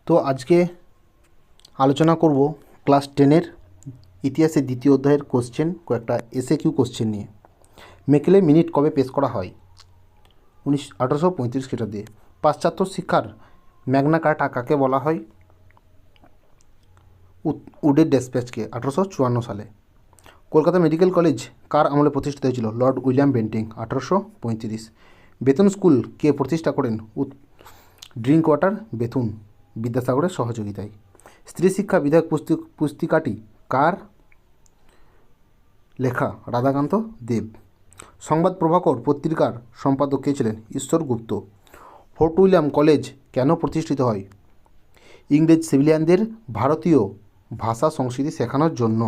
তো আজকে আলোচনা করব ক্লাস 10-এর ইতিহাসের দ্বিতীয় অধ্যায়ের কোশ্চেন, কয়েকটা এসএকিউ কোশ্চেন নিয়ে। মেকেলে মিনিট কবে পেশ করা হয়? 1835 খ্রিস্টাব্দে। পাশ্চাত্য শিক্ষার ম্যাগনা কার্টা কাকে বলা হয়? উডের ডেসপ্যাচকে 1854 সালে। কলকাতা মেডিকেল কলেজ কার আমলে প্রতিষ্ঠিত হয়েছিল? Lord William Bentinck 1835। বেতন স্কুল কে প্রতিষ্ঠা করেন? ড্রিঙ্ক ওয়াটার বেথুন বিদ্যাসাগরের সহযোগিতায়। স্ত্রী শিক্ষা বিধায়ক পুস্তিকাটি কার লেখা? রাধাকান্ত দেব। সংবাদ প্রভাকর পত্রিকার সম্পাদক কে ছিলেন? Ishwar Gupta. Fort William college কেন প্রতিষ্ঠিত হয়? ইংরেজ সিভিলিয়ানদের ভারতীয় ভাষা সংস্কৃতি শেখানোর জন্য।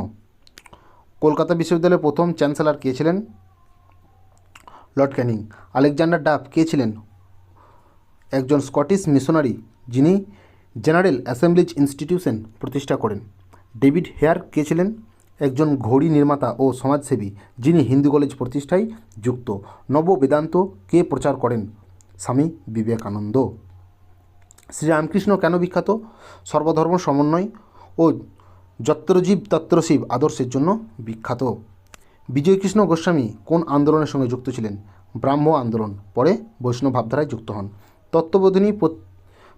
কলকাতা বিশ্ববিদ্যালয়ের প্রথম চ্যান্সেলর কে ছিলেন? লর্ড ক্যানিং। আলেকজান্ডার ডাফ কে ছিলেন? একজন স্কটিশ মিশনারি যিনি জেনারেল অ্যাসেম্বলিজ ইনস্টিটিউশন প্রতিষ্ঠা করেন। ডেভিড হেয়ার কে ছিলেন? একজন ঘড়ি নির্মাতা ও সমাজসেবী যিনি হিন্দু কলেজ প্রতিষ্ঠায় যুক্ত। নব বেদান্ত কে প্রচার করেন? স্বামী বিবেকানন্দ। শ্রীরামকৃষ্ণ কেন বিখ্যাত? সর্বধর্ম সমন্বয় ও যত্রজীব তত্রশিব আদর্শের জন্য বিখ্যাত। বিজয়কৃষ্ণ গোস্বামী কোন আন্দোলনের সঙ্গে যুক্ত ছিলেন? ব্রাহ্ম আন্দোলন, পরে বৈষ্ণব ভাবধারায় যুক্ত হন।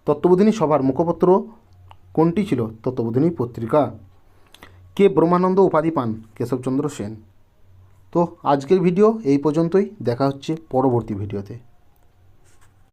তত্ত্ববোধিনী সভার মুখপত্র কোনটি ছিল? তত্ত্ববোধিনী পত্রিকা। কে ব্রহ্মানন্দ উপাধি পান? কেশবচন্দ্র সেন। তো আজকের ভিডিও এই পর্যন্তই, দেখা হচ্ছে পরবর্তী ভিডিওতে।